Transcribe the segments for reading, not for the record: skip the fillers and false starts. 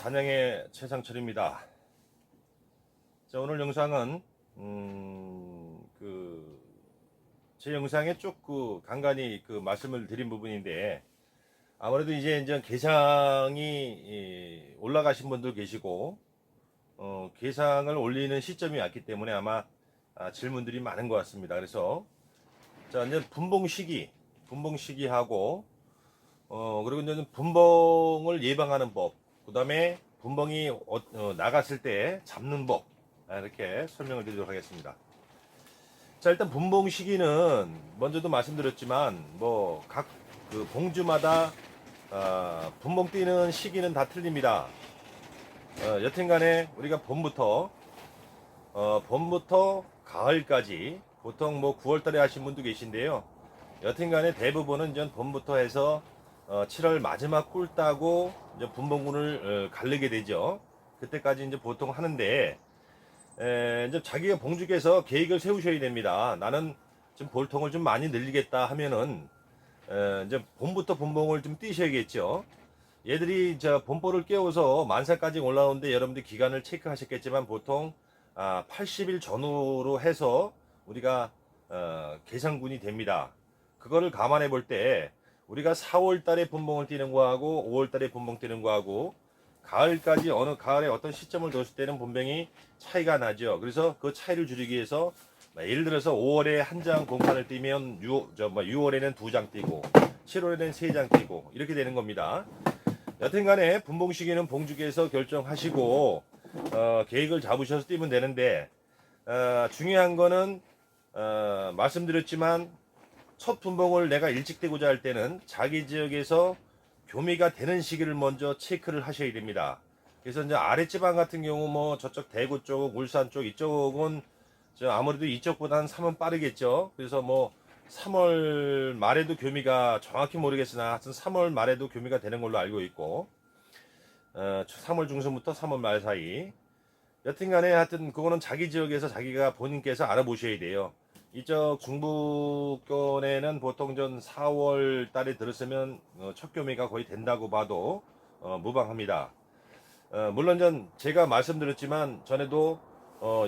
사냥의 최상철입니다. 자, 오늘 영상은 제 영상에 쭉 간간히 말씀을 드린 부분인데, 아무래도 이제 게상이 올라가신 분들 계시고 게상을 올리는 시점이 왔기 때문에 아마 질문들이 많은 것 같습니다. 그래서 자, 이제 분봉 시기하고 그리고 이제 분봉을 예방하는 법, 그 다음에 분봉이 나갔을 때 잡는 법, 이렇게 설명을 드리도록 하겠습니다. 자, 일단 분봉 시기는 먼저도 말씀드렸지만 각 봉주마다 분봉 뛰는 시기는 다 틀립니다. 여튼간에 우리가 봄부터 가을까지 보통 9월달에 하신 분도 계신데요. 여튼간에 대부분은 이제 봄부터 해서 7월 마지막 꿀 따고 이제 분봉군을 가르게 되죠. 그때까지 이제 보통 하는데, 이제 자기가 봉주께서 계획을 세우셔야 됩니다. 나는 좀 볼통을 좀 많이 늘리겠다 하면은 이제 봄부터 분봉을 좀 뛰셔야겠죠. 얘들이 봄보를 깨워서 만사까지 올라오는데 여러분들 기간을 체크하셨겠지만 보통 80일 전후로 해서 우리가 계상군이 됩니다. 그거를 감안해 볼 때 우리가 4월 달에 분봉을 뛰는 거하고 5월 달에 분봉 뛰는 거하고 가을까지 어느 가을에 어떤 시점을 뒀을 때는 분봉이 차이가 나죠. 그래서 그 차이를 줄이기 위해서 예를 들어서 5월에 한 장 공판을 뛰면 6월에는 2장 뛰고 7월에는 3장 뛰고 이렇게 되는 겁니다. 여튼간에 분봉 시기는 봉주께서 결정하시고 계획을 잡으셔서 뛰면 되는데, 중요한 거는 말씀드렸지만 첫 분봉을 내가 일찍 뛰고자 할 때는 자기 지역에서 교미가 되는 시기를 먼저 체크를 하셔야 됩니다. 그래서 이제 아랫지방 같은 경우 저쪽 대구 쪽, 울산 쪽 이쪽은 아무래도 이쪽보다는 3월 빠르겠죠. 그래서 3월 말에도 교미가 정확히 모르겠으나 하여튼 3월 말에도 교미가 되는 걸로 알고 있고 3월 중순부터 3월 말 사이, 여튼간에 하여튼 그거는 자기 지역에서 자기가 본인께서 알아보셔야 돼요. 이쪽 중부권에는 보통 4월 달에 들었으면 첫 교미가 거의 된다고 봐도 무방합니다. 물론 제가 말씀드렸지만 전에도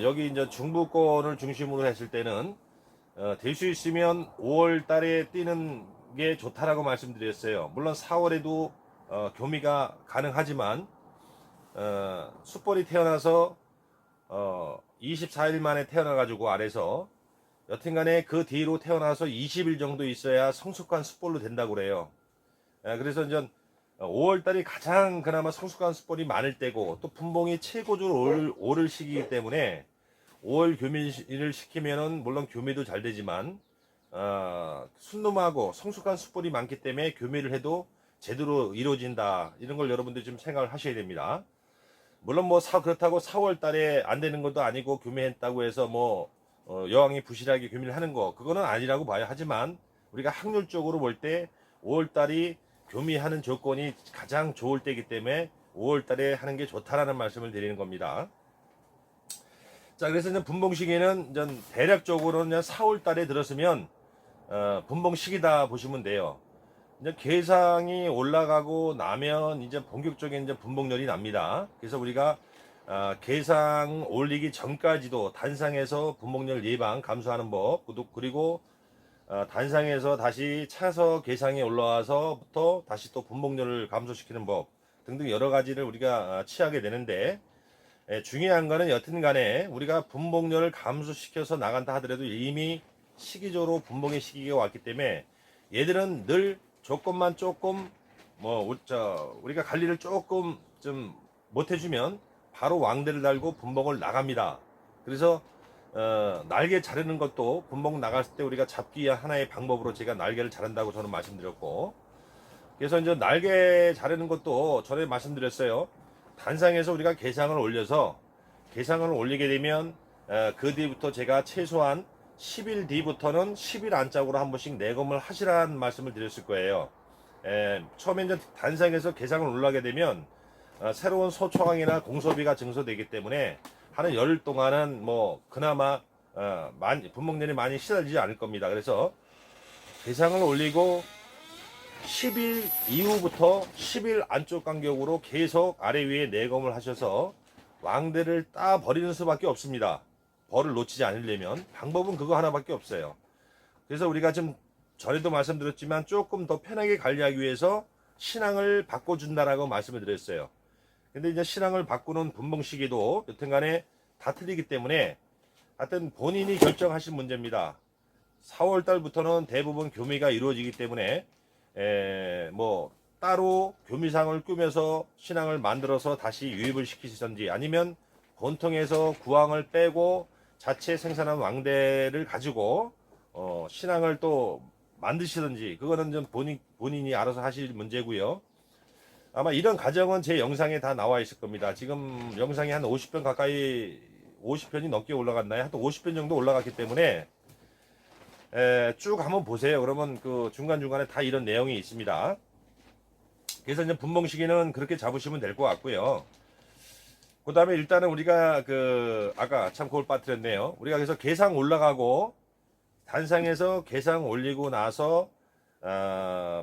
여기 이제 중부권을 중심으로 했을 때는 될 수 있으면 5월 달에 뛰는 게 좋다라고 말씀드렸어요. 물론 4월에도 교미가 가능하지만 숫벌이 태어나서 24일 만에 태어나가지고 아래서 여튼간에 그 뒤로 태어나서 20일 정도 있어야 성숙한 숫벌로 된다고 그래요. 그래서 이제 5월달이 가장 그나마 성숙한 숫벌이 많을 때고 또 분봉이 최고조로 오를 시기이기 때문에 5월 교미를 시키면은 물론 교미도 잘 되지만 순놈하고 성숙한 숫벌이 많기 때문에 교미를 해도 제대로 이루어진다, 이런 걸 여러분들이 좀 생각을 하셔야 됩니다. 물론 그렇다고 4월 달에 안 되는 것도 아니고 교미했다고 해서 여왕이 부실하게 교미를 하는 거, 그거는 아니라고 봐요. 하지만 우리가 확률적으로 볼 때 5월 달이 교미하는 조건이 가장 좋을 때이기 때문에 5월 달에 하는 게 좋다라는 말씀을 드리는 겁니다. 자, 그래서 이제 분봉 시기는 대략적으로는 4월 달에 들었으면 분봉 시기다 보시면 돼요. 이제 계상이 올라가고 나면 이제 본격적인 분봉열이 납니다. 그래서 우리가 계상 올리기 전까지도 단상에서 분봉열 예방 감소하는 법, 그리고 단상에서 다시 차서 계상에 올라와서부터 다시 또 분봉열을 감소시키는 법 등등 여러 가지를 우리가 취하게 되는데, 중요한 거는 여튼간에 우리가 분봉열을 감소시켜서 나간다 하더라도 이미 시기적으로 분봉의 시기가 왔기 때문에 얘들은 늘 조금만 조금 우리가 관리를 조금 좀 못해주면 바로 왕대를 달고 분봉을 나갑니다. 그래서 날개 자르는 것도 분봉 나갔을 때 우리가 잡기 위한 하나의 방법으로 제가 날개를 자른다고 저는 말씀드렸고, 그래서 이제 날개 자르는 것도 전에 말씀드렸어요. 단상에서 우리가 계상을 올려서 계상을 올리게 되면 그 뒤부터 제가 최소한 10일 뒤부터는 10일 안짝으로 한 번씩 내검을 하시라는 말씀을 드렸을 거예요. 처음에 이제 단상에서 계상을 올라가게 되면 새로운 소초강이나 공소비가 증소되기 때문에 하는 열흘 동안은 그나마 분봉열이 많이 시달리지 않을 겁니다. 그래서 계상을 올리고 10일 이후부터 10일 안쪽 간격으로 계속 아래 위에 내검을 하셔서 왕대를 따 버리는 수밖에 없습니다. 벌을 놓치지 않으려면 방법은 그거 하나밖에 없어요. 그래서 우리가 좀 전에도 말씀드렸지만 조금 더 편하게 관리하기 위해서 신앙을 바꿔준다라고 말씀을 드렸어요. 근데 이제 신앙을 바꾸는 분봉 시기도 여튼간에 다 틀리기 때문에 하여튼 본인이 결정하신 문제입니다. 4월 달부터는 대부분 교미가 이루어지기 때문에 뭐 따로 교미상을 꾸며서 신앙을 만들어서 다시 유입을 시키시던지 아니면 본통에서 구황을 빼고 자체 생산한 왕대를 가지고 신앙을 또 만드시든지 그거는 좀 본인이 알아서 하실 문제고요. 아마 이런 과정은 제 영상에 다 나와 있을 겁니다. 지금 영상이 한 50편 가까이 50편이 넘게 올라갔나요? 한 50편 정도 올라갔기 때문에 쭉 한번 보세요. 그러면 그 중간중간에 다 이런 내용이 있습니다. 그래서 이제 분봉 시기는 그렇게 잡으시면 될 것 같고요. 그 다음에 일단은 우리가 아까 참 그걸 빠뜨렸네요. 우리가 그래서 개상 올라가고 단상에서 개상 올리고 나서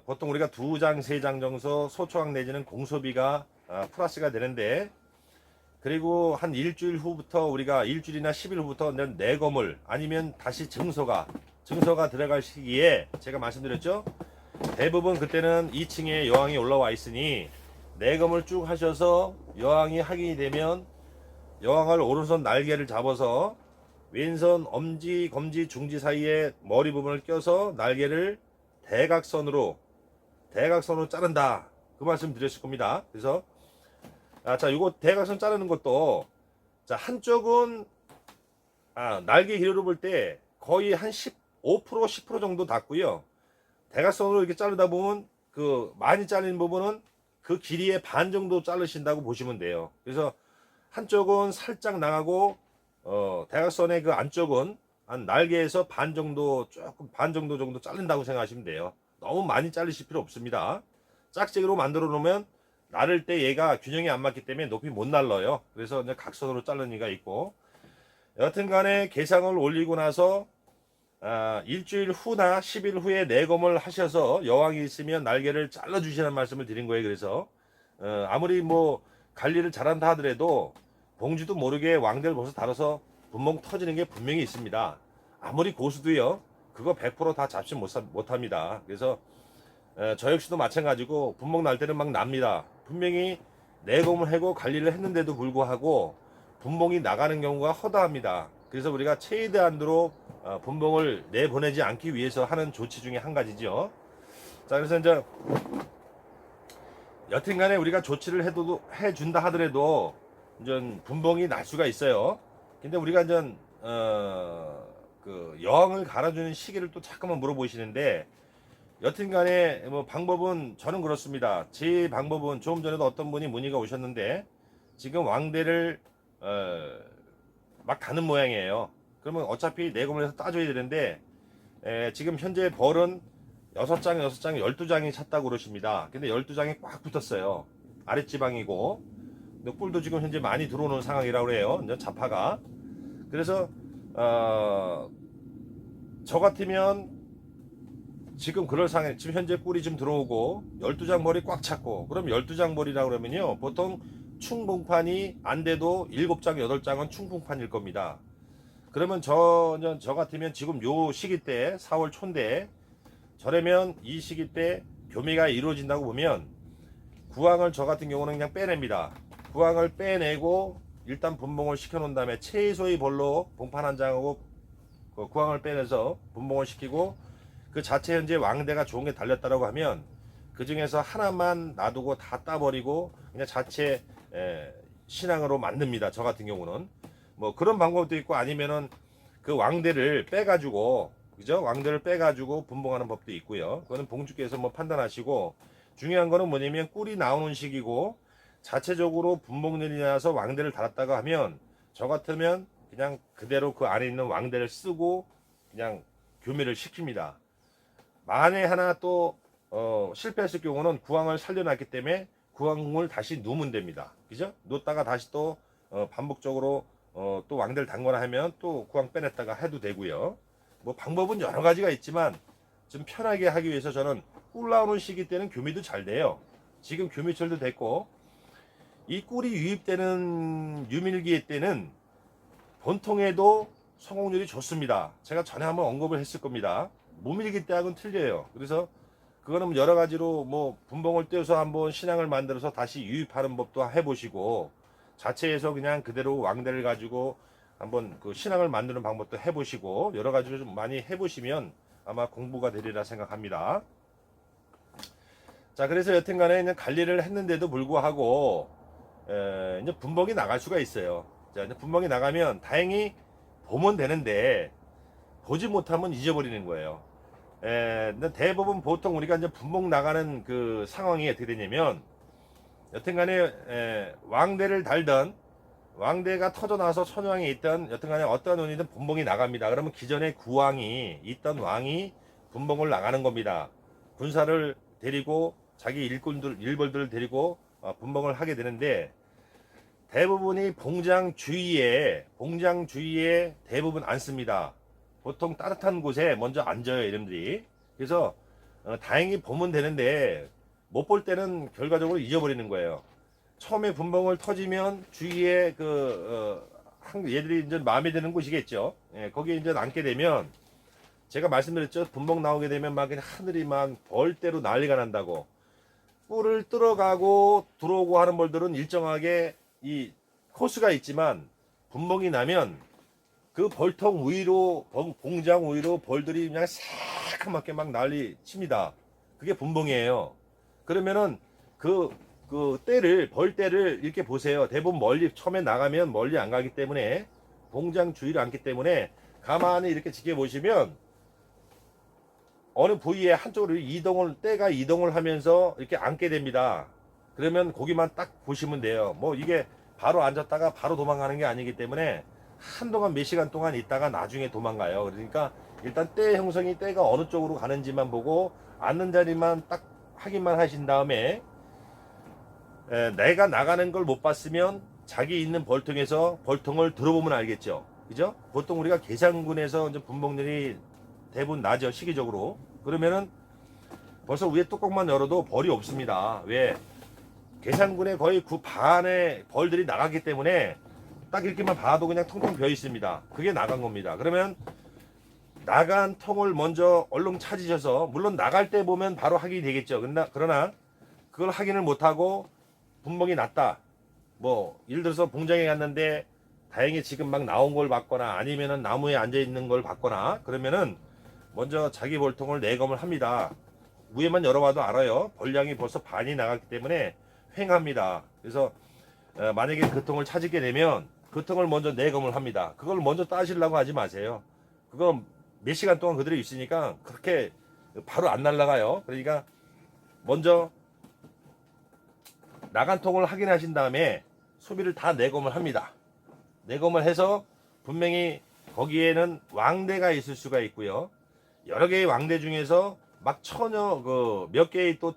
보통 우리가 2장, 3장 정도 소초항 내지는 공소비가 플러스가 되는데 그리고 한 일주일 후부터 우리가 일주일이나 10일 후부터 내검을 아니면 다시 증서가 들어갈 시기에 제가 말씀드렸죠. 대부분 그때는 2층에 여왕이 올라와 있으니 내검을 쭉 하셔서 여왕이 확인이 되면 여왕을 오른손 날개를 잡아서 왼손 엄지, 검지, 중지 사이에 머리 부분을 껴서 날개를 대각선으로 자른다. 그 말씀 드렸을 겁니다. 그래서 자, 이거 대각선 자르는 것도 자, 한쪽은 날개 길이로 볼 때 거의 한 15%, 10% 정도 닿고요. 대각선으로 이렇게 자르다 보면 그 많이 잘린 부분은 그 길이의 반 정도 자르신다고 보시면 돼요. 그래서 한쪽은 살짝 나가고 대각선의 그 안쪽은 한 날개에서 반 정도 정도 자른다고 생각하시면 돼요. 너무 많이 자르실 필요 없습니다. 짝짝이로 만들어 놓으면 나를 때 얘가 균형이 안 맞기 때문에 높이 못 날라요. 그래서 이제 각선으로 자르는 이가 있고 여튼간에 개상을 올리고 나서 일주일 후나 10일 후에 내검을 하셔서 여왕이 있으면 날개를 잘라 주시는 말씀을 드린 거예요. 그래서 아무리 뭐 관리를 잘한다 하더라도 봉지도 모르게 왕대를 벌써 다뤄서 분봉 터지는 게 분명히 있습니다. 아무리 고수도요 그거 100% 다 잡지 못합니다. 그래서 저 역시도 마찬가지고 분봉 날 때는 막 납니다. 분명히 내검을 하고 관리를 했는데도 불구하고 분봉이 나가는 경우가 허다합니다. 그래서 우리가 최대한으로 분봉을 내보내지 않기 위해서 하는 조치 중에 한 가지죠. 자, 그래서 이제 여튼간에 우리가 조치를 해준다 하더라도 이제 분봉이 날 수가 있어요. 근데 우리가 이제 그 여왕을 갈아주는 시기를 또 잠깐만 물어보시는데 여튼간에 뭐 방법은 저는 그렇습니다. 제 방법은 조금 전에도 어떤 분이 문의가 오셨는데 지금 왕대를 막 가는 모양이에요. 그러면 어차피 내검을 해서 따줘야 되는데 지금 현재 벌은 6장, 12장이 찼다고 그러십니다. 근데 12장이 꽉 붙었어요. 아랫지방이고 근데 꿀도 지금 현재 많이 들어오는 상황이라고 그래요. 이제 자파가. 그래서 저 같으면 지금 그럴 상황에 지금 현재 꿀이 좀 들어오고 12장 벌이 꽉 찼고 그럼 12장 벌이라고 그러면요 보통 충봉판이 안 돼도 7장 8장은 충봉판일 겁니다. 그러면 저 같으면 지금 요 시기 때 4월 초인데 저라면 이 시기 때 교미가 이루어진다고 보면 구황을 저 같은 경우는 그냥 빼냅니다. 구황을 빼내고 일단 분봉을 시켜 놓은 다음에 최소의 벌로 봉판 한 장하고 구황을 빼내서 분봉을 시키고 그 자체 현재 왕대가 좋은 게 달렸다라고 하면 그 중에서 하나만 놔두고 다 따버리고 그냥 자체 신앙으로 만듭니다. 저 같은 경우는 뭐 그런 방법도 있고 아니면은 그 왕대를 빼가지고 그죠? 왕대를 빼가지고 분봉하는 법도 있고요. 그거는 봉주께서 뭐 판단하시고 중요한 거는 뭐냐면 꿀이 나오는 시기고 자체적으로 분봉들이 나서 왕대를 달았다가 하면 저 같으면 그냥 그대로 그 안에 있는 왕대를 쓰고 그냥 교미를 시킵니다. 만에 하나 또 실패했을 경우는 구황을 살려놨기 때문에 구황을 다시 누면 됩니다. 그죠? 놓다가 다시 또 반복적으로 또 왕대를 담거나 하면 또 구황 빼냈다가 해도 되고요. 뭐 방법은 여러 가지가 있지만 좀 편하게 하기 위해서 저는 꿀 나오는 시기 때는 교미도 잘 돼요. 지금 교미철도 됐고, 이 꿀이 유입되는 유밀기의 때는 본통에도 성공률이 좋습니다. 제가 전에 한번 언급을 했을 겁니다. 무밀기 때하고는 틀려요. 그래서 그거는 여러 가지로 뭐 분봉을 떼어서 한번 신앙을 만들어서 다시 유입하는 법도 해보시고, 자체에서 그냥 그대로 왕대를 가지고 한번 그 신앙을 만드는 방법도 해보시고, 여러 가지로 좀 많이 해보시면 아마 공부가 되리라 생각합니다. 자, 그래서 여튼간에 이제 관리를 했는데도 불구하고 이제 분봉이 나갈 수가 있어요. 자, 이제 분봉이 나가면 다행히 보면 되는데 보지 못하면 잊어버리는 거예요. 근데 대부분 보통 우리가 이제 분봉 나가는 그 상황이 어떻게 되냐면, 여튼간에 왕대를 달던 왕대가 터져나와서 천왕이 있던 여튼간에 어떠한 원이든 분봉이 나갑니다. 그러면 기존에 구왕이 있던 왕이 분봉을 나가는 겁니다. 군사를 데리고 자기 일벌들을 데리고 분봉을 하게 되는데, 대부분이 봉장 주위에 대부분 앉습니다. 보통 따뜻한 곳에 먼저 앉아요, 이름들이. 그래서 다행히 보면 되는데 못 볼 때는 결과적으로 잊어버리는 거예요. 처음에 분봉을 터지면 주위에 얘들이 이제 마음에 드는 곳이겠죠. 예, 거기에 이제 앉게 되면, 제가 말씀드렸죠. 분봉 나오게 되면 막 그냥 하늘이 막 벌대로 난리가 난다고. 꿀을 뚫어가고 들어오고 하는 벌들은 일정하게 이 코스가 있지만, 분봉이 나면 그 벌통 위로, 공장 위로 벌들이 그냥 새카맣게 막 난리 칩니다. 그게 분봉이에요. 그러면은 벌대를 이렇게 보세요. 대부분 멀리, 처음에 나가면 멀리 안 가기 때문에, 공장 주위를 앉기 때문에 가만히 이렇게 지켜보시면 어느 부위에 한쪽으로 때가 이동을 하면서 이렇게 앉게 됩니다. 그러면 거기만 딱 보시면 돼요. 뭐 이게 바로 앉았다가 바로 도망가는 게 아니기 때문에 한동안 몇 시간 동안 있다가 나중에 도망가요. 그러니까 일단 때 형성이, 때가 어느 쪽으로 가는지만 보고 앉는 자리만 딱 확인만 하신 다음에, 내가 나가는 걸 못 봤으면 자기 있는 벌통에서 벌통을 들어보면 알겠죠. 그죠? 보통 우리가 계산군에서 이제 분봉률이 대부분 나죠, 시기적으로. 그러면은 벌써 위에 뚜껑만 열어도 벌이 없습니다. 왜? 계산군에 거의 그 반의 벌들이 나가기 때문에 딱 이렇게만 봐도 그냥 통통 비어 있습니다. 그게 나간 겁니다. 그러면 나간 통을 먼저 얼른 찾으셔서, 물론 나갈 때 보면 바로 확인이 되겠죠. 그러나 그걸 확인을 못하고 분봉이 났다, 뭐 예를 들어서 봉장에 갔는데 다행히 지금 막 나온 걸 봤거나 아니면은 나무에 앉아 있는 걸 봤거나, 그러면은 먼저 자기 벌통을 내검을 합니다. 위에만 열어봐도 알아요. 벌량이 벌써 반이 나갔기 때문에 횡합니다. 그래서 만약에 그 통을 찾게 되면 그 통을 먼저 내검을 합니다. 그걸 먼저 따시려고 하지 마세요. 그거 몇 시간 동안 그대로 있으니까 그렇게 바로 안 날아가요. 그러니까 먼저 나간 통을 확인하신 다음에 소비를 다 내검을 합니다. 내검을 해서 분명히 거기에는 왕대가 있을 수가 있고요. 여러 개의 왕대 중에서 막 몇 개의 또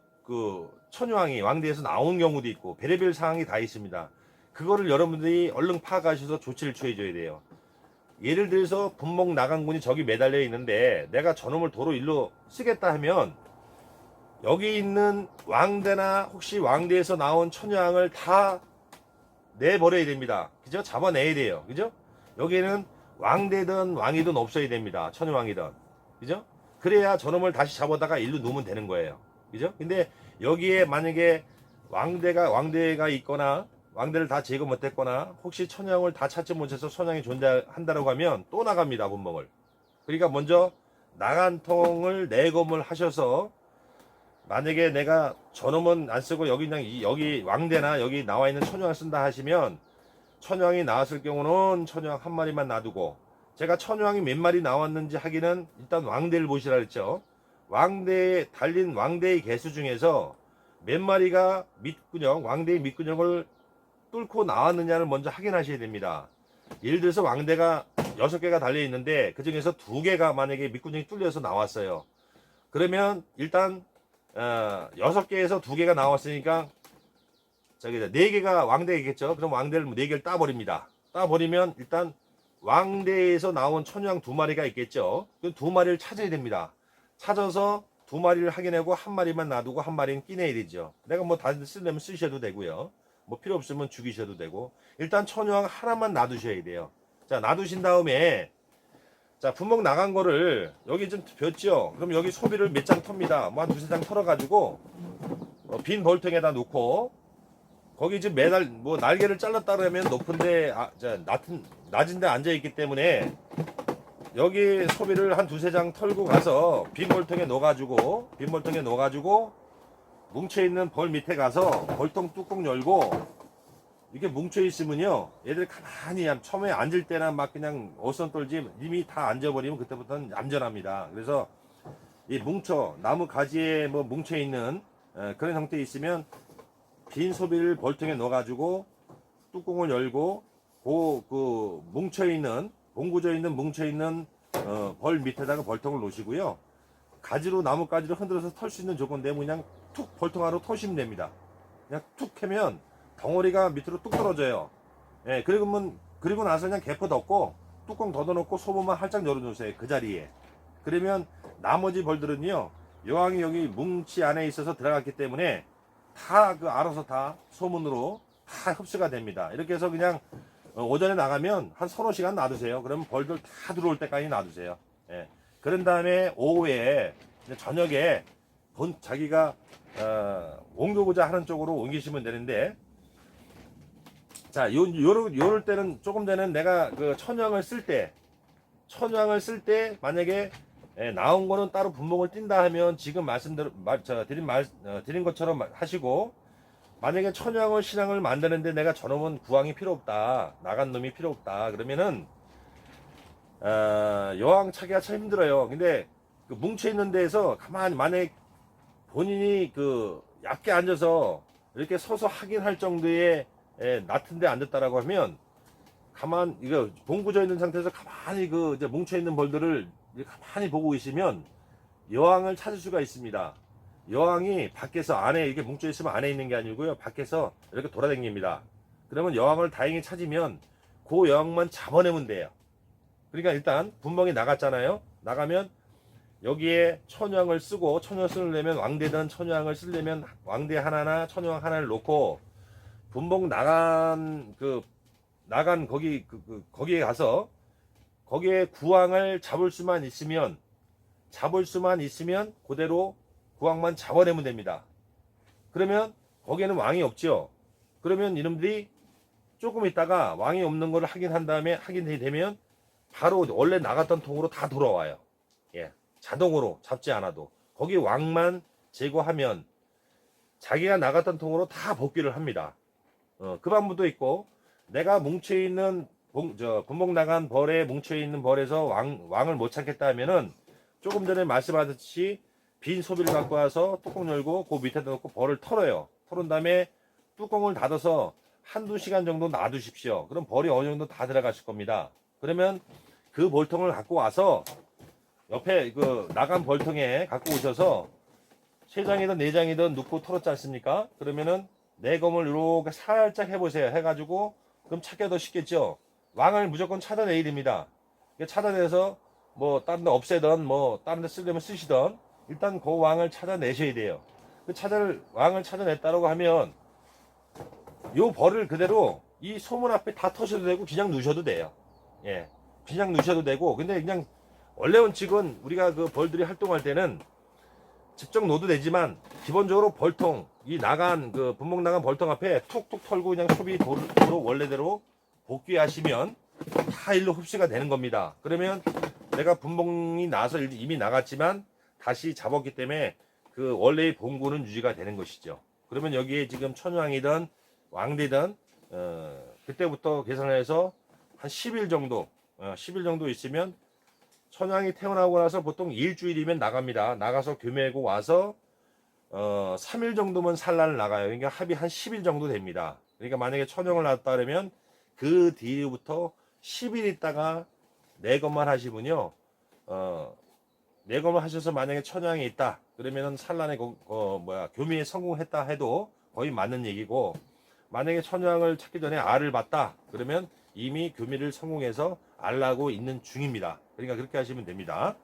천유왕이 왕대에서 나온 경우도 있고, 별의별 상황이 다 있습니다. 그거를 여러분들이 얼른 파악하셔서 조치를 취해줘야 돼요. 예를 들어서 분봉 나간 군이 저기 매달려 있는데 내가 저놈을 도로 일로 쓰겠다 하면, 여기 있는 왕대나 혹시 왕대에서 나온 천유왕을 다 내버려야 됩니다. 그죠? 잡아내야 돼요. 그죠? 여기에는 왕대든 왕이든 없어야 됩니다. 천유왕이든. 그죠? 그래야 저놈을 다시 잡아다가 일로 놓으면 되는 거예요. 그죠? 근데 여기에 만약에 왕대가 있거나 왕대를 다 제거 못했거나 혹시 천양을 다 찾지 못해서 천양이 존재한다고 하면 또 나갑니다, 분봉을. 그러니까 먼저 나간 통을 내검을 하셔서, 만약에 내가 저놈은 안 쓰고 여기 왕대나 여기 나와 있는 천양을 쓴다 하시면, 천양이 나왔을 경우는 천양 한 마리만 놔두고, 제가 천양이 몇 마리 나왔는지 하기는 일단 왕대를 보시라 그랬죠. 왕대에 달린 왕대의 개수 중에서 몇 마리가 왕대의 밑구녕을 뚫고 나왔느냐를 먼저 확인하셔야 됩니다. 예를 들어서 왕대가 6개가 달려 있는데 그 중에서 2개가 만약에 밑구녕이 뚫려서 나왔어요. 그러면 일단 6개에서 2개가 나왔으니까 4개가 왕대겠죠. 그럼 왕대를 4개를 따버립니다. 따버리면 일단 왕대에서 나온 천양 2마리가 있겠죠. 그 2마리를 찾아야 됩니다. 찾아서 두 마리를 확인하고 한 마리만 놔두고 한 마리는 끼내야 되죠. 내가 뭐 다 쓰려면 쓰셔도 되고요. 뭐 필요 없으면 죽이셔도 되고. 일단 천여왕 하나만 놔두셔야 돼요. 자, 놔두신 다음에 자, 분목 나간 거를 여기 좀 벽죠. 그럼 여기 소비를 몇 장 텁니다. 뭐 한 두세 장 털어가지고 빈 벌통에다 놓고 거기 지금 매달 뭐 날개를 잘랐다 그러면 높은데 낮은 데 앉아 있기 때문에 여기 소비를 한 두세 장 털고 가서 빈 벌통에 넣어가지고 뭉쳐있는 벌 밑에 가서 벌통 뚜껑 열고 이렇게 뭉쳐있으면요 얘들 가만히 처음에 앉을 때는 막 그냥 어선 떨지 이미 다 앉아버리면 그때부터는 얌전합니다. 그래서 이 나무 가지에 뭐 뭉쳐있는 그런 형태에 있으면 빈 소비를 벌통에 넣어가지고 뚜껑을 열고 그 뭉쳐있는 봉구져 있는 뭉쳐있는 벌 밑에다가 벌통을 놓으시고요. 나무 가지로 흔들어서 털 수 있는 조건데 그냥 툭 벌통 안으로 터시면 됩니다. 그냥 툭 하면 덩어리가 밑으로 뚝 떨어져요. 예, 그리고 나서 그냥 개포 덮고 뚜껑 닫아놓고 소문만 활짝 열어주세요. 그 자리에. 그러면 나머지 벌들은요, 여왕이 여기 뭉치 안에 있어서 들어갔기 때문에 다 알아서 다 소문으로 다 흡수가 됩니다. 이렇게 해서 그냥 오전에 나가면 한 서너 시간 놔두세요. 그러면 벌들 다 들어올 때까지 놔두세요. 예. 그런 다음에 오후에 저녁에 자기가 옮겨보자 하는 쪽으로 옮기시면 되는데, 자, 요럴 때는 조금 전에 내가 그 천왕을 쓸 때 만약에 나온 거는 따로 분봉을 띈다 하면 지금 드린 것처럼 하시고, 만약에 천왕을 신앙을 만드는데 내가 저놈은 구왕이 필요 없다, 나간 놈이 필요 없다 그러면은 여왕 차기가 참 힘들어요. 근데 그 뭉쳐 있는 데에서 가만히 만약에 본인이 얇게 앉아서 이렇게 서서 확인할 정도의 낮은 데 앉았다라고 하면 이거 봉구져 있는 상태에서 가만히 이제 뭉쳐 있는 벌들을 가만히 보고 계시면 여왕을 찾을 수가 있습니다. 여왕이 밖에서 안에 이렇게 뭉쳐 있으면 안에 있는 게 아니고요, 밖에서 이렇게 돌아다닙니다. 그러면 여왕을 다행히 찾으면 그 여왕만 잡아내면 돼요. 그러니까 일단 분봉이 나갔잖아요. 나가면 여기에 천왕을 쓰고, 천왕 쓰려면 왕대든 천왕을 쓰려면 왕대 하나나 천왕 하나를 놓고 분봉 나간 거기에 가서 거기에 구왕을 잡을 수만 있으면 그대로 구왕만 잡아내면 됩니다. 그러면 거기에는 왕이 없죠. 그러면 이놈들이 조금 있다가 왕이 없는 걸 확인한 다음에 확인이 되면 바로 원래 나갔던 통으로 다 돌아와요. 예, 자동으로 잡지 않아도 거기 왕만 제거하면 자기가 나갔던 통으로 다 복귀를 합니다. 그 방법도 있고, 내가 뭉쳐있는 분봉 나간 벌에 뭉쳐있는 벌에서 왕을 못 찾겠다 하면은 조금 전에 말씀하셨듯이 빈 소비를 갖고 와서 뚜껑 열고 그 밑에다 놓고 벌을 털어요. 털은 다음에 뚜껑을 닫아서 한두 시간 정도 놔두십시오. 그럼 벌이 어느 정도 다 들어가실 겁니다. 그러면 그 벌통을 갖고 와서 옆에 나간 벌통에 갖고 오셔서 3장이든 4장이든 넣고 털었지 않습니까? 그러면은 내검을 이렇게 살짝 해보세요. 해가지고 그럼 찾기가 더 쉽겠죠. 왕을 무조건 찾아내야 됩니다. 찾아내서 뭐 다른 데 없애던 뭐 다른 데 쓰려면 쓰시던 일단 그 왕을 찾아내셔야 돼요. 왕을 찾아냈다고 하면 요 벌을 그대로 이 소문 앞에 다 터셔도 되고 그냥 누셔도 돼요. 예, 그냥 누셔도 되고. 근데 그냥 원래 원칙은 우리가 그 벌들이 활동할 때는 직접 놓도 되지만 기본적으로 벌통 분목 나간 벌통 앞에 툭툭 털고 그냥 소비 도로 원래대로 복귀하시면 다 일로 흡수가 되는 겁니다. 그러면 내가 분봉이 나서 이미 나갔지만 다시 잡았기 때문에 그 원래의 봉구는 유지가 되는 것이죠. 그러면 여기에 지금 천왕이든 왕대든 그때부터 계산해서 한 10일 정도 있으면 천왕이 태어나고 나서 보통 일주일이면 나갑니다. 나가서 교매고 와서 3일 정도면 산란을 나가요. 그러니까 합이 한 10일 정도 됩니다. 그러니까 만약에 천왕을 낳았다 그러면 그 뒤부터 10일 있다가 내검만 하시면요, 내검을 하셔서 만약에 천왕이 있다 그러면은 산란에 교미에 성공했다 해도 거의 맞는 얘기고, 만약에 천왕을 찾기 전에 알을 봤다 그러면 이미 교미를 성공해서 알 나고 있는 중입니다. 그러니까 그렇게 하시면 됩니다.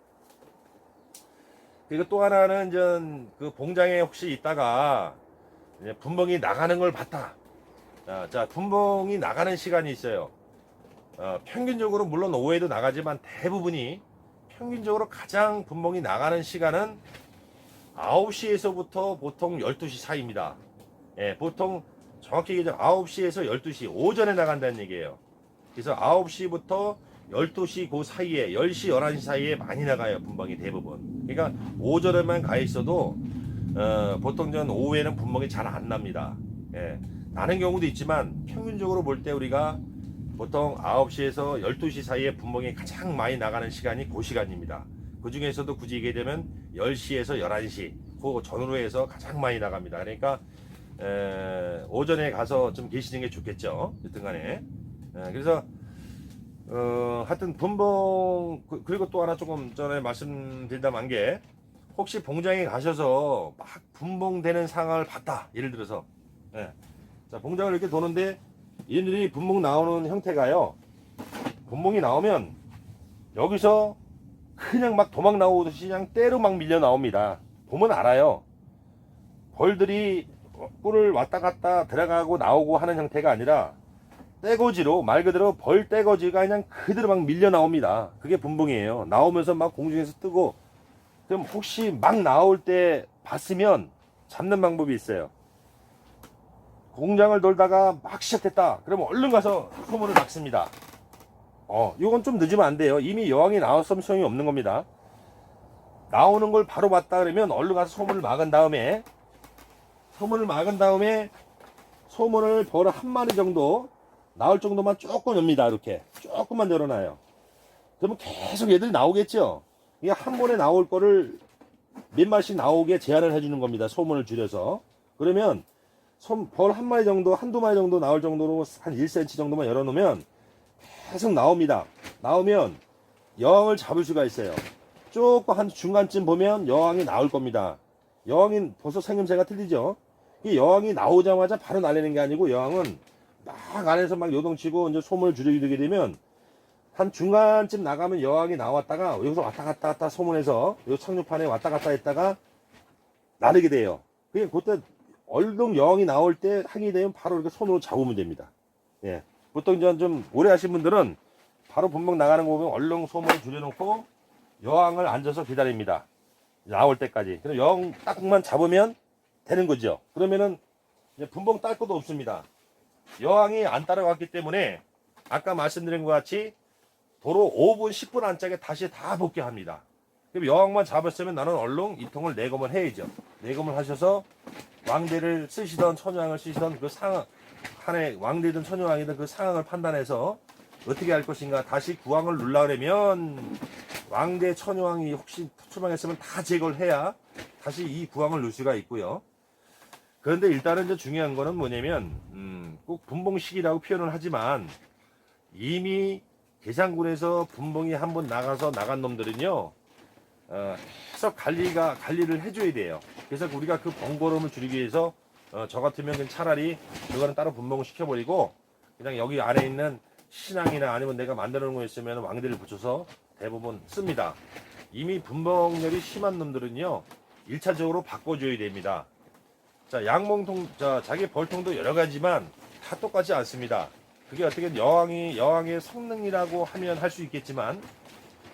그리고 또 하나는 그 봉장에 혹시 있다가 이제 분봉이 나가는 걸 봤다. 자, 분봉이 나가는 시간이 있어요. 평균적으로 물론 오후에도 나가지만 대부분이 평균적으로 가장 분봉이 나가는 시간은 9시에서부터 보통 12시 사이입니다. 예, 보통 정확히 얘기하면 9시에서 12시 오전에 나간다는 얘기예요. 그래서 9시부터 12시 그 사이에 10시 11시 사이에 많이 나가요. 분봉이 대부분. 그러니까 오전에만 가 있어도 보통 오후에는 분봉이 잘 안 납니다. 예, 나는 경우도 있지만 평균적으로 볼 때 우리가 보통 9시에서 12시 사이에 분봉이 가장 많이 나가는 시간이 그 시간입니다. 그 중에서도 굳이 얘기하면 10시에서 11시 그 전후로 해서 가장 많이 나갑니다. 그러니까 오전에 가서 좀 계시는 게 좋겠죠. 여튼 간에 그래서 하여튼 분봉 그리고 또 하나 조금 전에 말씀드린다면 한 게 혹시 봉장에 가셔서 막 분봉되는 상황을 봤다. 예를 들어서 자, 봉장을 이렇게 도는데 얘들이 분봉 나오는 형태가요. 분봉이 나오면 여기서 그냥 막 도망 나오듯이 그냥 때로 막 밀려 나옵니다. 보면 알아요. 벌들이 꿀을 왔다 갔다 들어가고 나오고 하는 형태가 아니라 떼거지로 말 그대로 벌 떼거지가 그냥 그대로 막 밀려 나옵니다. 그게 분봉이에요. 나오면서 막 공중에서 뜨고 그럼 혹시 막 나올 때 봤으면 잡는 방법이 있어요. 공장을 돌다가 막 시작됐다. 그러면 얼른 가서 소문을 막습니다. 이건 좀 늦으면 안 돼요. 이미 여왕이 나왔으면 소용이 없는 겁니다. 나오는 걸 바로 봤다 그러면 얼른 가서 소문을 막은 다음에 소문을 벌 한 마리 정도 나올 정도만 조금 엽니다. 이렇게 조금만 열어놔요. 그러면 계속 얘들이 나오겠죠. 이게 한 번에 나올 거를 몇 마리씩 나오게 제한을 해주는 겁니다. 소문을 줄여서. 그러면 벌 한 마리 정도, 한두 마리 정도 나올 정도로 한 1cm 정도만 열어놓으면 계속 나옵니다. 나오면 여왕을 잡을 수가 있어요. 조금 한 중간쯤 보면 여왕이 나올 겁니다. 여왕이 벌써 생김새가 틀리죠. 이 여왕이 나오자마자 바로 날리는 게 아니고 여왕은 막 안에서 막 요동치고 이제 소문을 줄이게 되면 한 중간쯤 나가면 여왕이 나왔다가 여기서 왔다 갔다 소문에서 요 착륙판에 왔다 갔다 했다가 나르게 돼요. 그때 얼른 여왕이 나올 때 항이 되면 바로 이렇게 손으로 잡으면 됩니다. 예. 보통 좀 오래 하신 분들은 바로 분봉 나가는 거 보면 얼른 소문을 줄여놓고 여왕을 앉아서 기다립니다. 나올 때까지. 그럼 여왕 딱만 잡으면 되는 거죠. 그러면은 이제 분봉 딸 것도 없습니다. 여왕이 안 따라갔기 때문에 아까 말씀드린 것 같이 도로 5분, 10분 안짝에 다시 다 복귀합니다. 그럼 여왕만 잡았으면 나는 얼른 이 통을 내검을 해야죠. 내검을 하셔서 왕대를 쓰시던 처녀왕을 쓰시던 그 상황, 한해 왕대든 처녀왕이든 그 상황을 판단해서 어떻게 할 것인가 다시 구왕을 눌러 그러면 왕대 처녀왕이 혹시 추방했으면 다 제거를 해야 다시 이 구왕을 넣을 수가 있고요. 그런데 일단은 이제 중요한 거는 뭐냐면 꼭 분봉식이라고 표현을 하지만 이미 계산군에서 분봉이 한번 나가서 나간 놈들은요 계속 관리를 해줘야 돼요. 그래서 우리가 그 번거로움을 줄이기 위해서 저 같으면 차라리 그거는 따로 분봉을 시켜버리고 그냥 여기 안에 있는 신앙이나 아니면 내가 만들어 놓은 거 있으면 왕대를 붙여서 대부분 씁니다. 이미 분봉열이 심한 놈들은요 1차적으로 바꿔줘야 됩니다. 자, 양봉통, 자기 벌통도 여러 가지만 다 똑같지 않습니다. 그게 어떻게 여왕의 성능이라고 하면 할 수 있겠지만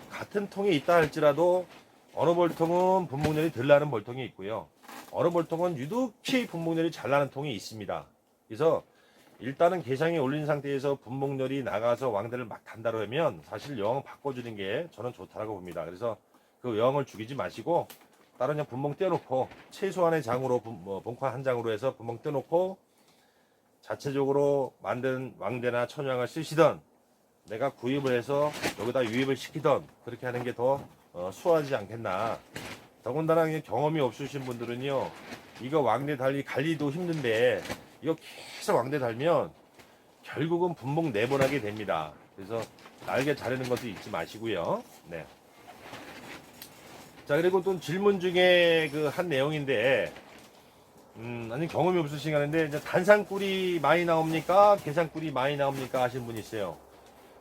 같은 통에 있다 할지라도 어느 벌통은 분봉열이 덜 나는 벌통이 있고요. 어느 벌통은 유독히 분봉열이 잘 나는 통이 있습니다. 그래서 일단은 개상에 올린 상태에서 분봉열이 나가서 왕대를 막 단다로 하면 사실 여왕 바꿔주는 게 저는 좋다고 봅니다. 그래서 그 여왕을 죽이지 마시고 다른 그냥 분봉 떼어놓고 최소한의 장으로 봉화 한 장으로 해서 분봉 떼어놓고 자체적으로 만든 왕대나 천왕을 쓰시던 내가 구입을 해서 여기다 유입을 시키던 그렇게 하는 게 더 수월하지 않겠나. 더군다나 경험이 없으신 분들은요 이거 왕대 달리 관리도 힘든데 이거 계속 왕대 달면 결국은 분봉 내보내게 됩니다. 그래서 날개 자르는 것도 잊지 마시고요. 네. 자, 그리고 또 질문 중에 그 한 내용인데 아니 경험이 없으시는데 이제 단상꿀이 많이 나옵니까? 계산꿀이 많이 나옵니까? 하신 분이 있어요.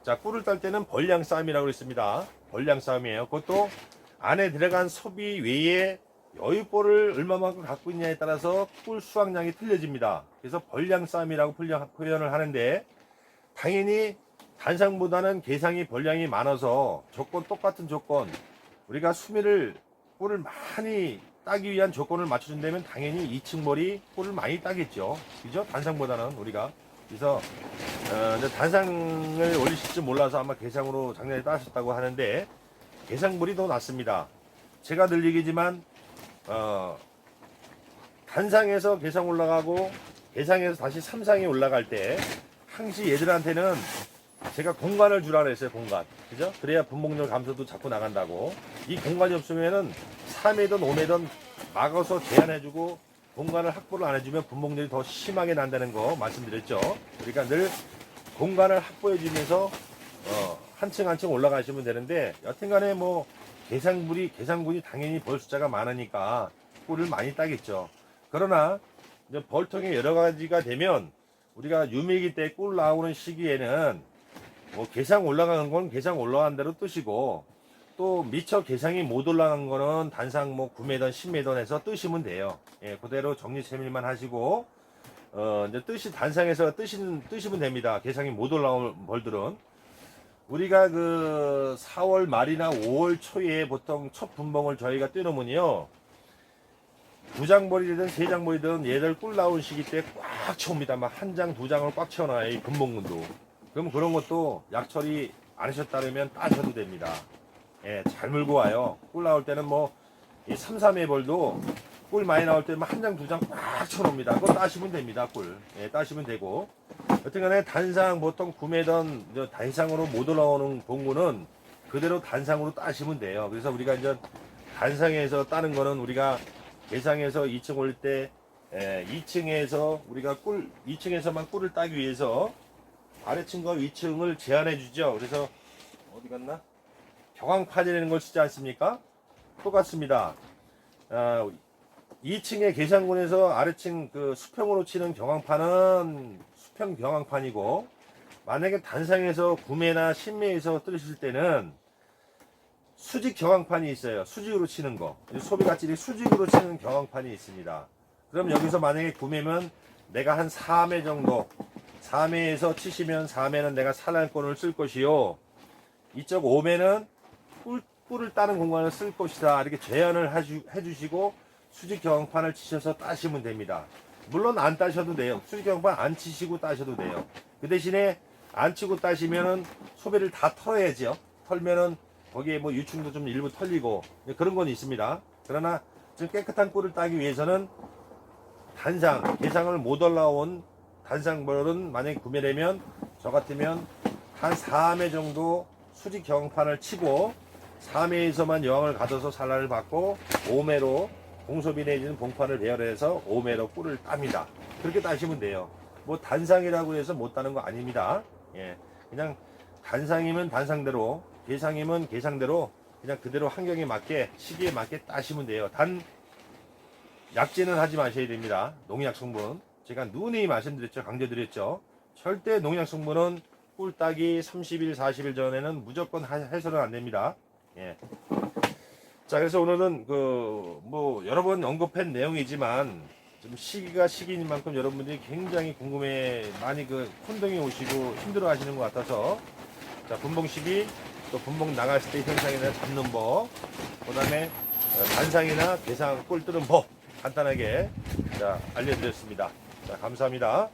자, 꿀을 딸 때는 벌량 싸움이라고 했습니다. 벌량 싸움이에요. 그것도 안에 들어간 소비 외에 여유볼을 얼마만큼 갖고 있냐에 따라서 꿀 수확량이 틀려집니다. 그래서 벌량 싸움이라고 표현을 하는데, 당연히 단상보다는 개상이 벌량이 많아서 똑같은 조건, 우리가 꿀을 많이 따기 위한 조건을 맞춰준다면 당연히 2층 벌이 꿀을 많이 따겠죠. 그죠? 단상보다는 우리가. 그래서 단상을 올리실 줄 몰라서 아마 개상으로 작년에 따셨다고 하는데, 개상벌이 더 낫습니다. 제가 늘 얘기지만 단상에서 개상 올라가고 개상에서 다시 3상이 올라갈 때 항시 얘들한테는 제가 공간을 주라 그랬어요. 공간. 그죠? 그래야 분봉률 감소도 자꾸 나간다고. 이 공간이 없으면은 3회든 5회든 막아서 제한해주고 공간을 확보를 안 해주면 분봉률이 더 심하게 난다는 거 말씀드렸죠. 그러니까 늘 공간을 확보해주면서 한 층 한 층 올라가시면 되는데, 여튼간에 뭐 개상군이 당연히 벌 숫자가 많으니까 꿀을 많이 따겠죠. 그러나 이제 벌통이 여러 가지가 되면 우리가 유매기 때 꿀 나오는 시기에는 뭐 개상 올라가는 건 개상 올라간 대로 뜨시고, 또 미처 개상이 못 올라간 거는 단상 뭐 9매던 10매던 해서 뜨시면 돼요. 예, 그대로 정리세밀만 하시고 이제 단상에서 뜨시면 됩니다. 개상이 못 올라온 벌들은. 우리가 그 4월 말이나 5월 초에 보통 첫 분봉을 저희가 떼놓으면요, 2장벌이든 3장벌이든 얘들 꿀 나온 시기 때 꽉 채웁니다. 막 1장, 2장을 꽉 채워놔요. 이 분봉군도. 그럼 그런 것도 약처리 안 하셨다면 따셔도 됩니다. 예, 잘 물고 와요. 꿀 나올 때는 뭐 3, 3회 벌도 꿀 많이 나올 때는 1장, 2장 꽉 채워놓습니다. 그거 따시면 됩니다. 꿀. 예, 따시면 되고. 여튼간에 단상 보통 구매던 단상으로 못 올라오는 봉구는 그대로 단상으로 따시면 돼요. 그래서 우리가 이제 단상에서 따는 거는 우리가 개상에서 2층 올 때 2층에서 우리가 2층에서만 꿀을 따기 위해서 아래층과 위층을 제한해 주죠. 그래서 어디 갔나? 경황판이라는 걸 쓰지 않습니까? 똑같습니다. 2층의 계산군에서 아래층 그 수평으로 치는 경황판은 수평 경황판이고, 만약에 단상에서 9매나 10매에서 뜨실 때는 수직 경황판이 있어요. 수직으로 치는 거. 소비가찔이 수직으로 치는 경황판이 있습니다. 그럼 여기서 만약에 9매면 내가 한 4매 정도, 4매에서 치시면 4매는 내가 산란권을 쓸 것이요, 이쪽 5매는 꿀을 따는 공간을 쓸 것이다. 이렇게 제한을 해주시고 수직 경황판을 치셔서 따시면 됩니다. 물론 안 따셔도 돼요. 수직 경황판 안 치시고 따셔도 돼요. 그 대신에 안 치고 따시면은 소비를 다 털어야죠. 털면은 거기에 뭐 유충도 좀 일부 털리고 그런 건 있습니다. 그러나 좀 깨끗한 꿀을 따기 위해서는 개상을 못 올라온 단상벌은 만약에 구매되면 저 같으면 한 4매 정도 수직 경황판을 치고 4매에서만 여왕을 가둬서 산란을 받고 5매로 공소비 내지는 봉판을 배열해서 5매로 꿀을 땁니다. 그렇게 따시면 돼요. 뭐 단상이라고 해서 못 따는 거 아닙니다. 예, 그냥 단상이면 단상대로, 개상이면 개상대로 그냥 그대로 환경에 맞게, 시기에 맞게 따시면 돼요. 단 약제는 하지 마셔야 됩니다. 농약 성분 제가 누누이 말씀드렸죠. 강조드렸죠. 절대 농약 성분은 꿀 따기 30일 40일 전에는 무조건 해서는 안 됩니다. 예. 자, 그래서 오늘은 뭐 여러 번 언급한 내용이지만 좀 시기가 시기인 만큼 여러분들이 굉장히 많이 혼동이 오시고 힘들어 하시는 것 같아서, 자, 분봉 시기, 또 분봉 나갔을 때 현상이나 잡는 법, 그 다음에 단상이나 개상 꿀 뜨는 법 간단하게 알려드렸습니다. 자, 감사합니다.